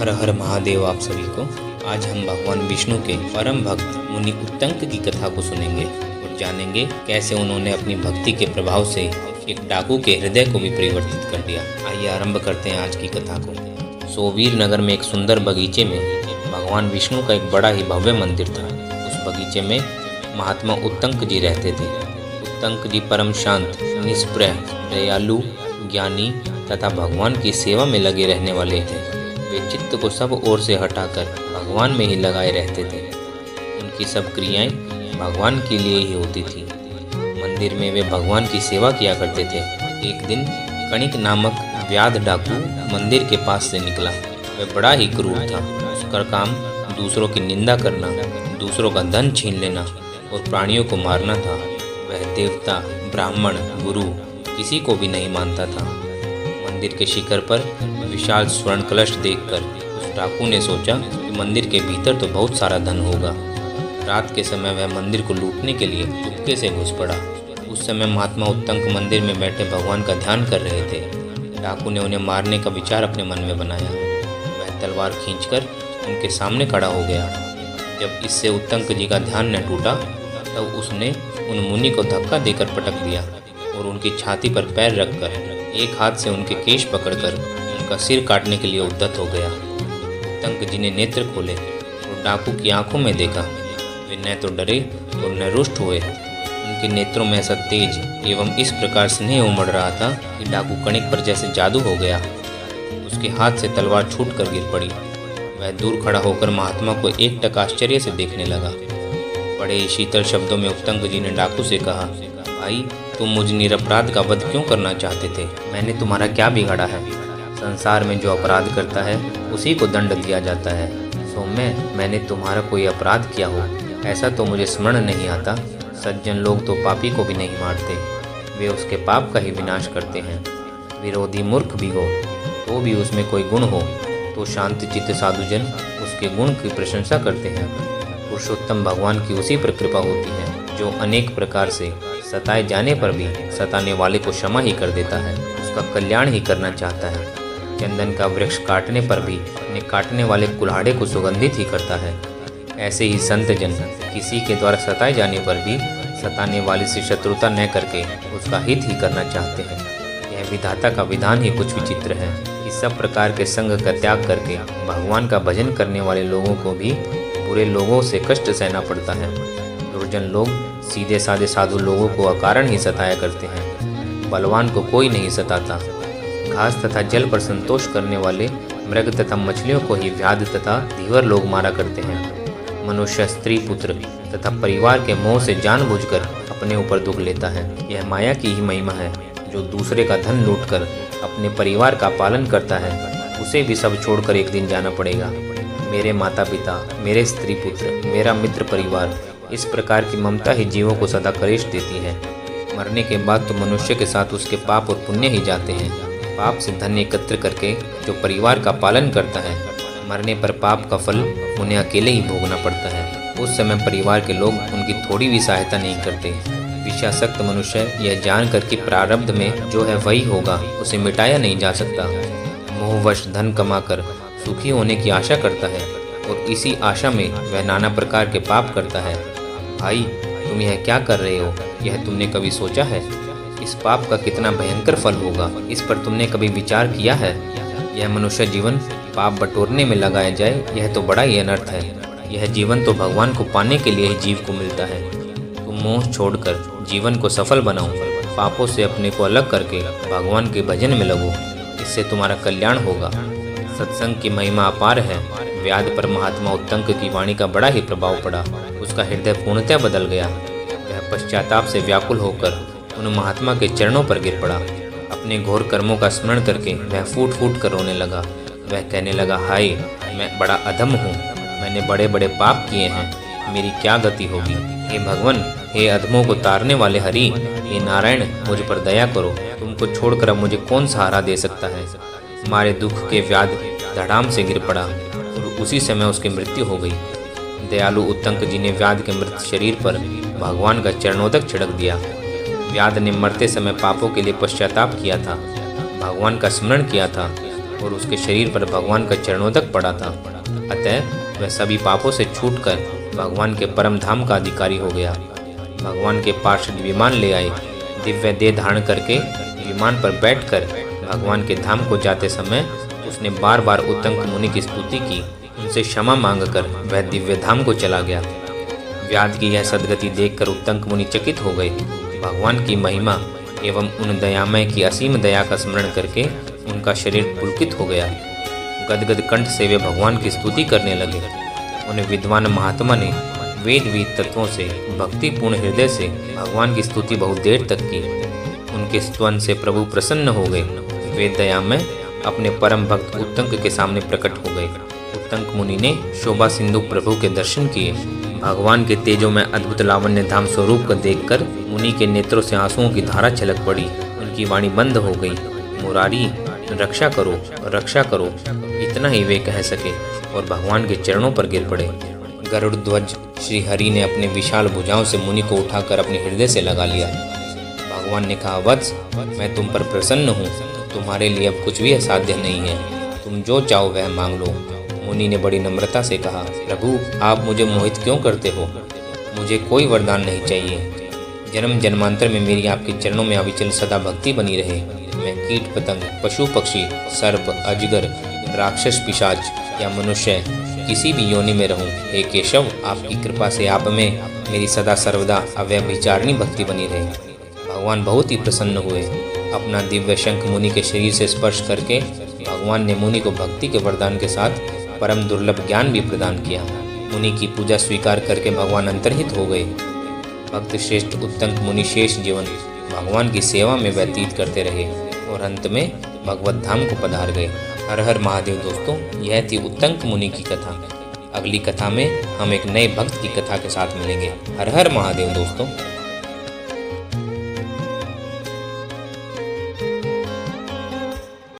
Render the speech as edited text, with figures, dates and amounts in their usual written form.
हर हर महादेव आप सभी को। आज हम भगवान विष्णु के परम भक्त मुनि उत्तंक की कथा को सुनेंगे और जानेंगे कैसे उन्होंने अपनी भक्ति के प्रभाव से एक डाकू के हृदय को भी परिवर्तित कर दिया। आइए आरंभ करते हैं आज की कथा को। सोवीर नगर में एक सुंदर बगीचे में भगवान विष्णु का एक बड़ा ही भव्य मंदिर था। उस बगीचे में महात्मा उत्तंक जी रहते थे। उत्तंक जी परम शांत, निष्प्रह, दयालु, ज्ञानी तथा भगवान की सेवा में लगे रहने वाले थे। वे चित्त को सब ओर से हटाकर भगवान में ही लगाए रहते थे। उनकी सब क्रियाएं भगवान के लिए ही होती थी। मंदिर में वे भगवान की सेवा किया करते थे। एक दिन कणिक नामक व्याध डाकू मंदिर के पास से निकला। वह बड़ा ही क्रूर था। उसका काम दूसरों की निंदा करना, दूसरों का धन छीन लेना और प्राणियों को मारना था। वह देवता, ब्राह्मण, गुरु किसी को भी नहीं मानता था। मंदिर के शिखर पर विशाल स्वर्ण कलश देखकर उस डाकू ने सोचा कि मंदिर के भीतर तो बहुत सारा धन होगा। रात के समय वह मंदिर को लूटने के लिए चुपके से घुस पड़ा। उस समय महात्मा उत्तंक मंदिर में बैठे भगवान का ध्यान कर रहे थे। डाकू ने उन्हें मारने का विचार अपने मन में बनाया। वह तलवार खींचकर उनके सामने खड़ा हो गया। जब इससे उत्तंक जी का ध्यान न टूटा तब उसने उन मुनि को धक्का देकर पटक दिया और उनकी छाती पर पैर रखकर एक हाथ से उनके केश पकड़कर उनका सिर काटने के लिए उद्यत हो गया। उत्तंक जी ने नेत्र खोले और डाकू की आंखों में देखा। वे न तो डरे और न रुष्ट हुए। उनके नेत्रों में ऐसा तेज एवं इस प्रकार स्नेह उमड़ रहा था कि डाकू कणिक पर जैसे जादू हो गया। उसके हाथ से तलवार छूट कर गिर पड़ी। वह दूर खड़ा होकर महात्मा को एकटक आश्चर्य से देखने लगा। बड़े ही शीतल शब्दों में उत्तंक जी ने डाकू से कहा, भाई तुम मुझ निरपराध का वध क्यों करना चाहते थे? मैंने तुम्हारा क्या बिगाड़ा है? संसार में जो अपराध करता है उसी को दंड दिया जाता है। सौम्य, मैंने तुम्हारा कोई अपराध किया हो ऐसा तो मुझे स्मरण नहीं आता। सज्जन लोग तो पापी को भी नहीं मारते, वे उसके पाप का ही विनाश करते हैं। विरोधी मूर्ख भी हो तो भी उसमें कोई गुण हो तो शांत चित्त साधुजन उसके गुण की प्रशंसा करते हैं। पुरुषोत्तम भगवान की उसी पर कृपा होती है जो अनेक प्रकार से सताए जाने पर भी सताने वाले को क्षमा ही कर देता है, उसका कल्याण ही करना चाहता है। चंदन का वृक्ष काटने पर भी अपने काटने वाले कुल्हाड़े को सुगंधित ही करता है। ऐसे ही संत जन किसी के द्वारा सताए जाने पर भी सताने वाले से शत्रुता न करके उसका हित ही करना चाहते हैं। यह विधाता का विधान ही कुछ विचित्र है कि सब प्रकार के संग का त्याग करके भगवान का भजन करने वाले लोगों को भी बुरे लोगों से कष्ट सहना पड़ता है। दुर्जन लोग सीधे साधे साधु लोगों को अकारण ही सताया करते हैं। बलवान को कोई नहीं सताता। घास तथा जल पर संतोष करने वाले मृग तथा मछलियों को ही व्याध तथा धीवर लोग मारा करते हैं। मनुष्य स्त्री, पुत्र तथा परिवार के मोह से जानबूझकर अपने ऊपर दुख लेता है। यह माया की ही महिमा है। जो दूसरे का धन लूटकर अपने परिवार का पालन करता है उसे भी सब छोड़कर एक दिन जाना पड़ेगा। मेरे माता पिता, मेरे स्त्री पुत्र, मेरा मित्र परिवार, इस प्रकार की ममता ही जीवों को सदा कलेश देती है। मरने के बाद तो मनुष्य के साथ उसके पाप और पुण्य ही जाते हैं। पाप से धन एकत्र करके जो परिवार का पालन करता है, मरने पर पाप का फल उन्हें अकेले ही भोगना पड़ता है। उस समय परिवार के लोग उनकी थोड़ी भी सहायता नहीं करते। विषयासक्त मनुष्य यह जानकर कि प्रारब्ध में जो है वही होगा, उसे मिटाया नहीं जा सकता। मोहवश धन कमाकर सुखी होने की आशा करता है और इसी आशा में वह नाना प्रकार के पाप करता है। भाई, तुम यह क्या कर रहे हो? यह तुमने कभी सोचा है? इस पाप का कितना भयंकर फल होगा, इस पर तुमने कभी विचार किया है? यह मनुष्य जीवन पाप बटोरने में लगाया जाए, यह तो बड़ा ही अनर्थ है। यह जीवन तो भगवान को पाने के लिए ही जीव को मिलता है। तुम मोह छोड़कर जीवन को सफल बनाओ। पापों से अपने को अलग करके भगवान के भजन में लगो, इससे तुम्हारा कल्याण होगा। सत्संग की महिमा अपार है। व्याध पर महात्मा उत्तंक की वाणी का बड़ा ही प्रभाव पड़ा। उसका हृदय पूर्णतः बदल गया। वह पश्चाताप से व्याकुल होकर उन महात्मा के चरणों पर गिर पड़ा। अपने घोर कर्मों का स्मरण करके वह फूट फूट कर रोने लगा। वह कहने लगा, हाय, मैं बड़ा अधम हूँ। मैंने बड़े बड़े पाप किए हैं, मेरी क्या गति होगी? हे भगवान, हे अधमों को तारने वाले हरि, हे नारायण, मुझ पर दया करो। तुमको छोड़कर अब मुझे कौन सहारा दे सकता है? हमारे दुख के व्याध धड़ाम से गिर पड़ा और उसी समय उसकी मृत्यु हो गई। दयालु उत्तंक जी ने व्याध के मृत शरीर पर भगवान का चरणोदक छिड़क दिया। व्याध ने मरते समय पापों के लिए पश्चाताप किया था, भगवान का स्मरण किया था और उसके शरीर पर भगवान का चरणोदक पड़ा था। अतः वह सभी पापों से छूटकर भगवान के परम धाम का अधिकारी हो गया। भगवान के पार्षद विमान ले आए। दिव्य देह धारण करके विमान पर बैठकर भगवान के धाम को जाते समय उसने बार बार उत्तंक मुनि की स्तुति की। उनसे क्षमा मांगकर वह दिव्य धाम को चला गया। व्याध की यह सदगति देखकर उत्तंक मुनि चकित हो गए। भगवान की महिमा एवं उन दयामय की असीम दया का स्मरण करके उनका शरीर पुलकित हो गया। गदगद कंठ से वे भगवान की स्तुति करने लगे। उन विद्वान महात्मा ने वेद तत्वों से भक्तिपूर्ण हृदय से भगवान की स्तुति बहुत देर तक की। उनके स्तवन से प्रभु प्रसन्न हो गए। वे दयामय अपने परम भक्त उत्तंक के सामने प्रकट हो गए। उत्तंक मुनि ने शोभा सिंधु प्रभु के दर्शन किए। भगवान के तेजों में अद्भुत लावण्य धाम स्वरूप को देखकर मुनि के नेत्रों से आंसुओं की धारा छलक पड़ी। उनकी वाणी बंद हो गई। मुरारी, रक्षा करो, रक्षा करो, इतना ही वे कह सके और भगवान के चरणों पर गिर पड़े। गरुड़ ध्वज श्री हरि ने अपने विशाल भुजाओं से मुनि को उठाकर अपने हृदय से लगा लिया। भगवान ने कहा, वत्स, मैं तुम पर प्रसन्न हूँ। तुम्हारे लिए अब कुछ भी असाध्य नहीं है। तुम जो चाहो वह मांग लो। मुनि ने बड़ी नम्रता से कहा, प्रभु, आप मुझे मोहित क्यों करते हो? मुझे कोई वरदान नहीं चाहिए। जन्म जन्मांतर में मेरी आपके चरणों में अविचल सदा भक्ति बनी रहे। मैं कीट पतंग, पशु पक्षी, सर्प, अजगर, राक्षस, पिशाच या मनुष्य किसी भी योनि में रहूं, हे केशव, आपकी कृपा से आप में मेरी सदा सर्वदा अव्यभिचारिणी भक्ति बनी रहे। भगवान बहुत ही प्रसन्न हुए। अपना दिव्य शंख मुनि के शरीर से स्पर्श करके भगवान ने मुनि को भक्ति के वरदान के साथ परम दुर्लभ ज्ञान भी प्रदान किया। मुनि की पूजा स्वीकार करके भगवान अंतर्हित हो गए। भक्त श्रेष्ठ उत्तंक मुनि शेष जीवन भगवान की सेवा में व्यतीत करते रहे और अंत में भगवत धाम को पधार गए। हर हर महादेव। दोस्तों, यह थी उत्तंक मुनि की कथा। अगली कथा में हम एक नए भक्त की कथा के साथ मिलेंगे। हर हर महादेव दोस्तों।